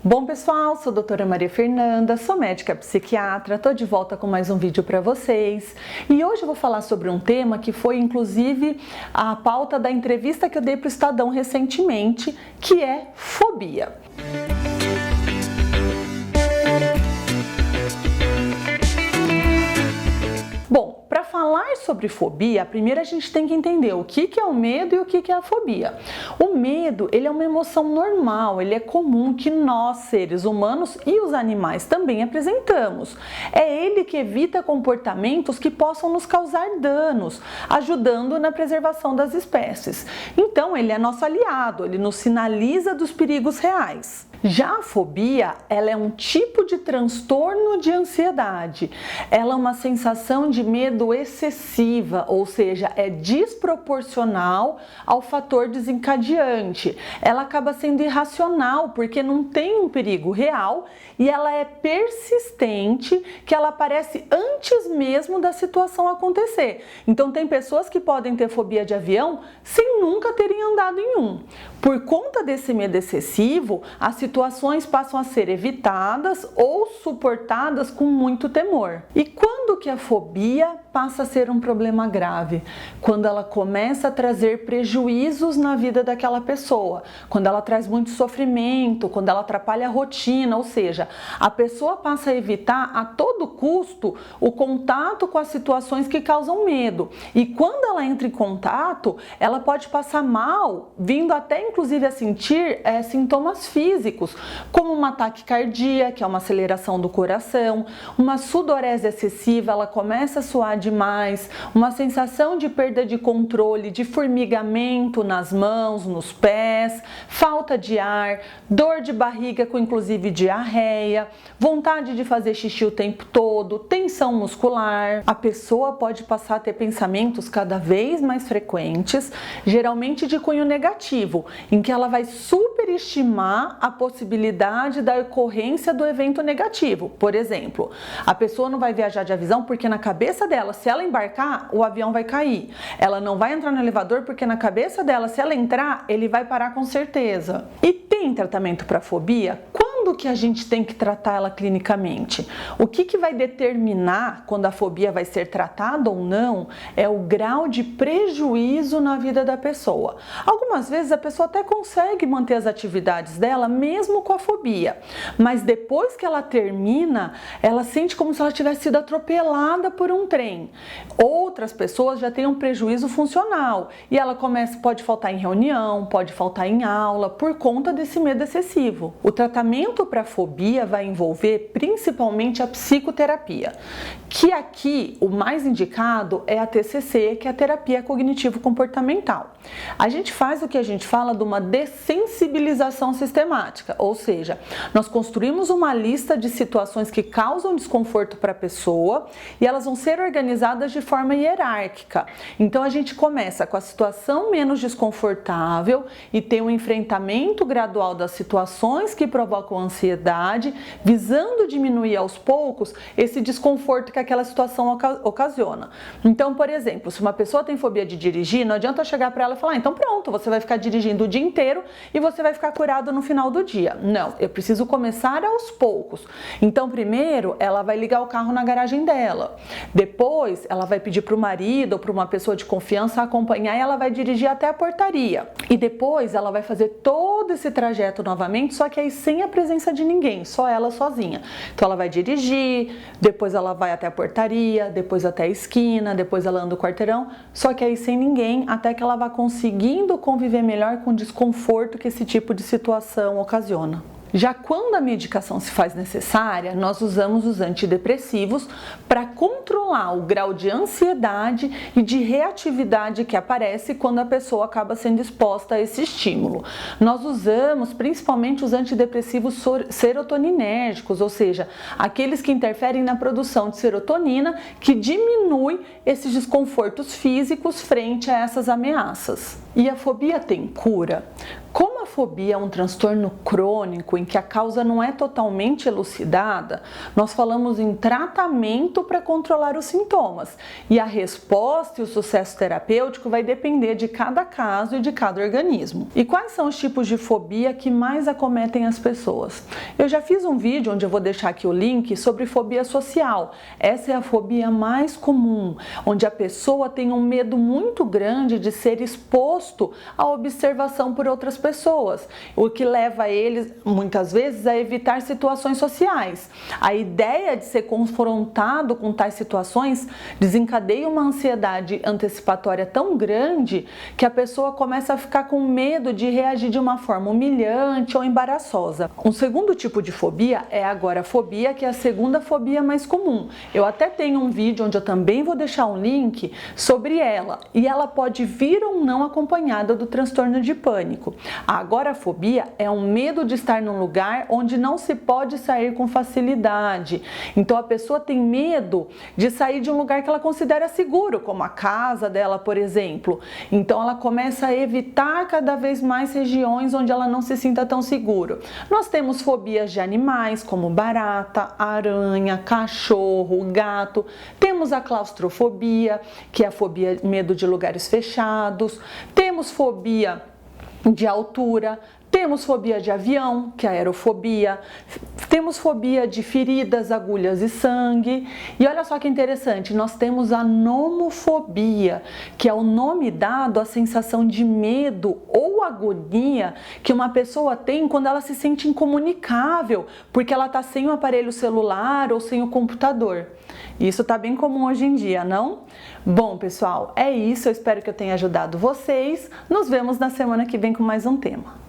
Bom pessoal, sou a doutora Maria Fernanda, sou médica psiquiatra, tô de volta com mais um vídeo para vocês e hoje eu vou falar sobre um tema que foi inclusive a pauta da entrevista que eu dei para o Estadão recentemente, que é fobia. Bom, para falar sobre fobia, primeiro a gente tem que entender o que é o medo e o que é a fobia. O medo, ele é uma emoção normal, ele é comum que nós, seres humanos e os animais também apresentamos. É ele que evita comportamentos que possam nos causar danos, ajudando na preservação das espécies. Então, ele é nosso aliado, ele nos sinaliza dos perigos reais. Já a fobia, ela é um tipo de transtorno de ansiedade. Ela é uma sensação de medo excessiva, ou seja, é desproporcional ao fator desencadeante. Ela acaba sendo irracional porque não tem um perigo real e ela é persistente, que ela aparece antes mesmo da situação acontecer. Então tem pessoas que podem ter fobia de avião sem nunca terem andado em um. Por conta desse medo excessivo, as situações passam a ser evitadas ou suportadas com muito temor. E quando que a fobia passa a ser um problema grave? Quando ela começa a trazer prejuízos na vida daquela pessoa, quando ela traz muito sofrimento, quando ela atrapalha a rotina, ou seja, a pessoa passa a evitar a todo custo o contato com as situações que causam medo. E quando ela entra em contato, ela pode passar mal, vindo até inclusive a sentir sintomas físicos, como uma taquicardia, que é uma aceleração do coração, uma sudorese excessiva, ela começa a suar demais, uma sensação de perda de controle, de formigamento nas mãos, nos pés, falta de ar, dor de barriga com inclusive diarreia, vontade de fazer xixi o tempo todo, tensão muscular. A pessoa pode passar a ter pensamentos cada vez mais frequentes, geralmente de cunho negativo, em que ela vai superestimar a possibilidade da ocorrência do evento negativo. Por exemplo, a pessoa não vai viajar de avião porque na cabeça dela, se ela embarcar, o avião vai cair. Ela não vai entrar no elevador porque na cabeça dela, se ela entrar, ele vai parar com certeza. E tem tratamento para fobia? Quando que a gente tem que tratar ela clinicamente? O que vai determinar quando a fobia vai ser tratada ou não é o grau de prejuízo na vida da pessoa. Algumas vezes a pessoa até consegue manter as atividades dela mesmo com a fobia, mas depois que ela termina, ela sente como se ela tivesse sido atropelada por um trem. Outras pessoas já têm um prejuízo funcional e ela pode faltar em reunião, pode faltar em aula por conta desse medo excessivo. O tratamento para fobia vai envolver principalmente a psicoterapia, que aqui o mais indicado é a TCC, que é a terapia cognitivo-comportamental. A gente faz o que a gente fala de uma dessensibilização sistemática, ou seja, nós construímos uma lista de situações que causam desconforto para a pessoa e elas vão ser organizadas de forma hierárquica. Então a gente começa com a situação menos desconfortável e tem um enfrentamento gradual das situações que provocam ansiedade, visando diminuir aos poucos esse desconforto que aquela situação ocasiona. Então, por exemplo, se uma pessoa tem fobia de dirigir, não adianta chegar para ela e falar, então pronto, você vai ficar dirigindo o dia inteiro e você vai ficar curado no final do dia. Não, eu preciso começar aos poucos. Então, primeiro, ela vai ligar o carro na garagem dela. Depois, ela vai pedir para o marido ou para uma pessoa de confiança acompanhar e ela vai dirigir até a portaria. E depois, ela vai fazer todo esse trajeto novamente, só que aí sem a presença de ninguém, só ela sozinha. Então ela vai dirigir, depois ela vai até a portaria, depois até a esquina, depois ela anda o quarteirão, só que aí sem ninguém, até que ela vá conseguindo conviver melhor com o desconforto que esse tipo de situação ocasiona. Já quando a medicação se faz necessária, nós usamos os antidepressivos para controlar o grau de ansiedade e de reatividade que aparece quando a pessoa acaba sendo exposta a esse estímulo. Nós usamos principalmente os antidepressivos serotoninérgicos, ou seja, aqueles que interferem na produção de serotonina, que diminui esses desconfortos físicos frente a essas ameaças. E a fobia tem cura? Como a fobia é um transtorno crônico em que a causa não é totalmente elucidada, nós falamos em tratamento para controlar os sintomas. E a resposta e o sucesso terapêutico vai depender de cada caso e de cada organismo. E quais são os tipos de fobia que mais acometem as pessoas? Eu já fiz um vídeo onde eu vou deixar aqui o link sobre fobia social. Essa é a fobia mais comum, onde a pessoa tem um medo muito grande de ser exposto à observação por outras pessoas, o que leva eles muitas vezes a evitar situações sociais. A ideia de ser confrontado com tais situações desencadeia uma ansiedade antecipatória tão grande que a pessoa começa a ficar com medo de reagir de uma forma humilhante ou embaraçosa. Um segundo tipo de fobia é a agorafobia, que é a segunda fobia mais comum. Eu até tenho um vídeo onde eu também vou deixar um link sobre ela, e ela pode vir ou não acompanhada do transtorno de pânico. A agorafobia é um medo de estar num lugar onde não se pode sair com facilidade. Então a pessoa tem medo de sair de um lugar que ela considera seguro, como a casa dela, por exemplo. Então ela começa a evitar cada vez mais regiões onde ela não se sinta tão seguro. Nós temos fobias de animais, como barata, aranha, cachorro, gato. Temos a claustrofobia, que é a fobia, medo de lugares fechados. Temos fobia de altura, temos fobia de avião, que é a aerofobia, temos fobia de feridas, agulhas e sangue. E olha só que interessante, nós temos a nomofobia, que é o nome dado à sensação de medo ou agonia que uma pessoa tem quando ela se sente incomunicável, porque ela está sem o aparelho celular ou sem o computador. Isso está bem comum hoje em dia, não? Bom, pessoal, é isso. Eu espero que eu tenha ajudado vocês. Nos vemos na semana que vem com mais um tema.